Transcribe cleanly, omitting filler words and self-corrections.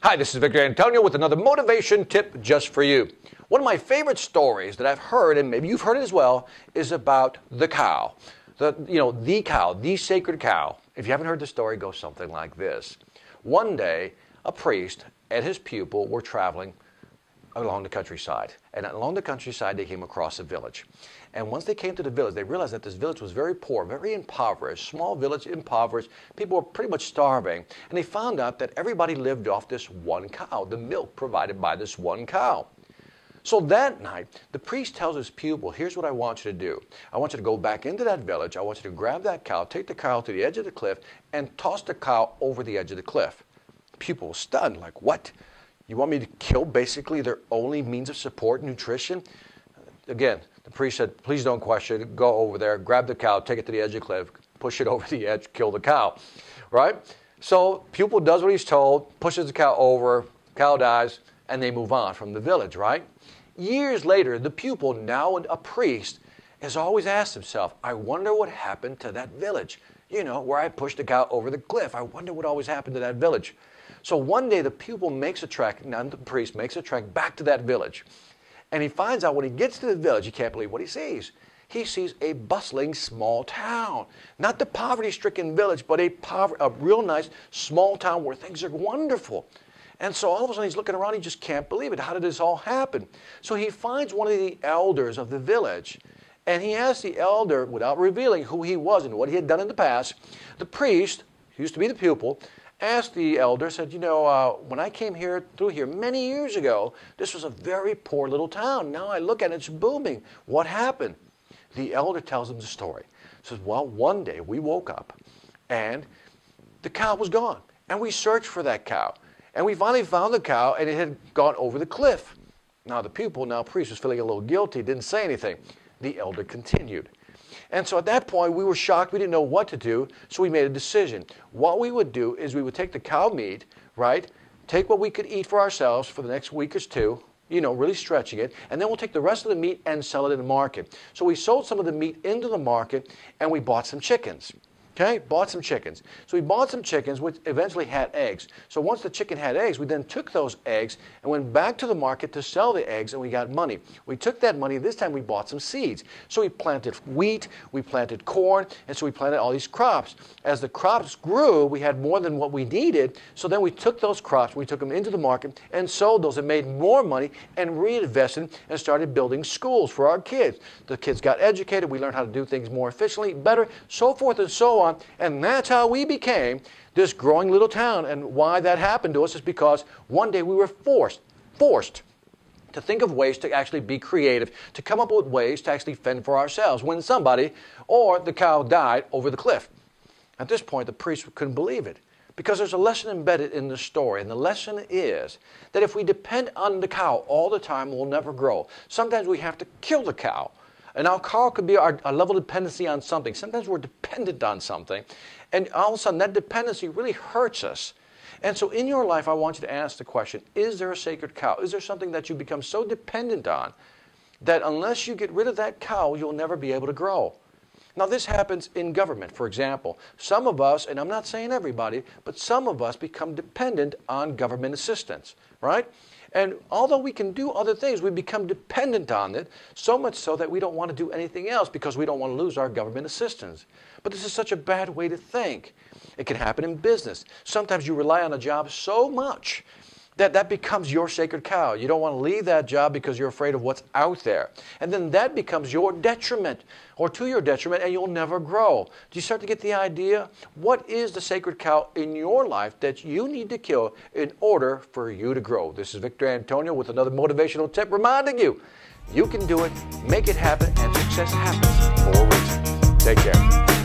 Hi, this is Victor Antonio with another motivation tip just for you. One of my favorite stories that I've heard, and maybe you've heard it as well, is about the cow. The cow, the sacred cow. If you haven't heard the story, it goes something like this. One day, a priest and his pupil were traveling along the countryside. And along the countryside, they came across a village. And once they came to the village, they realized that this village was very poor, very impoverished, small village, impoverished. People were pretty much starving. And they found out that everybody lived off this one cow, the milk provided by this one cow. So that night, the priest tells his pupil, here's what I want you to do. I want you to go back into that village. I want you to grab that cow, take the cow to the edge of the cliff, and toss the cow over the edge of the cliff. The pupil was stunned, like, what? You want me to kill basically their only means of support, nutrition? Again, the priest said, please don't question it. Go over there, grab the cow, take it to the edge of the cliff, push it over the edge, kill the cow, right? So pupil does what he's told, pushes the cow over, cow dies, and they move on from the village, right? Years later, the pupil, now a priest, has always asked himself, I wonder what happened to that village. You know, where I pushed the cow over the cliff. I wonder what always happened to that village. So one day the pupil makes a trek, now the priest makes a trek back to that village. And he finds out when he gets to the village, he can't believe what he sees. He sees a bustling small town. Not the poverty-stricken village, but a real nice small town where things are wonderful. And so all of a sudden he's looking around, he just can't believe it. How did this all happen? So he finds one of the elders of the village, and he asks the elder, without revealing who he was and what he had done in the past, the priest, who used to be the pupil, asked the elder, said, you know, when I came through here many years ago, this was a very poor little town. Now I look at it, it's booming. What happened? The elder tells him the story. He says, well, one day we woke up and the cow was gone. And we searched for that cow. And we finally found the cow and it had gone over the cliff. Now the pupil, now priest, was feeling a little guilty, didn't say anything. The elder continued. And so at that point, we were shocked. We didn't know what to do, so we made a decision. What we would do is we would take the cow meat, right, take what we could eat for ourselves for the next week or two, you know, really stretching it, and then we'll take the rest of the meat and sell it in the market. So we sold some of the meat into the market, and we bought some chickens. Okay, bought some chickens. So we bought some chickens, which eventually had eggs. So once the chicken had eggs, we then took those eggs and went back to the market to sell the eggs, and we got money. We took that money, this time we bought some seeds. So we planted wheat, we planted corn, and so we planted all these crops. As the crops grew, we had more than what we needed, so then we took those crops, we took them into the market and sold those and made more money and reinvested and started building schools for our kids. The kids got educated, we learned how to do things more efficiently, better, so forth and so on. And that's how we became this growing little town. And why that happened to us is because one day we were forced to think of ways to actually be creative, to come up with ways to actually fend for ourselves when somebody or the cow died over the cliff. At this point, the priest couldn't believe it because there's a lesson embedded in the story. And the lesson is that if we depend on the cow all the time, we'll never grow. Sometimes we have to kill the cow. And our cow could be our level of dependency on something. Sometimes we're dependent on something. And all of a sudden, that dependency really hurts us. And so in your life, I want you to ask the question, is there a sacred cow? Is there something that you become so dependent on that unless you get rid of that cow, you'll never be able to grow? Now, this happens in government, for example. Some of us, and I'm not saying everybody, but some of us become dependent on government assistance, right? And although we can do other things, we become dependent on it, so much so that we don't want to do anything else because we don't want to lose our government assistance. But this is such a bad way to think. It can happen in business. Sometimes you rely on a job so much that becomes your sacred cow. You don't want to leave that job because you're afraid of what's out there. And then that becomes your detriment, or to your detriment, and you'll never grow. Do you start to get the idea? What is the sacred cow in your life that you need to kill in order for you to grow? This is Victor Antonio with another motivational tip reminding you, you can do it, make it happen, and success happens for a reason. Take care.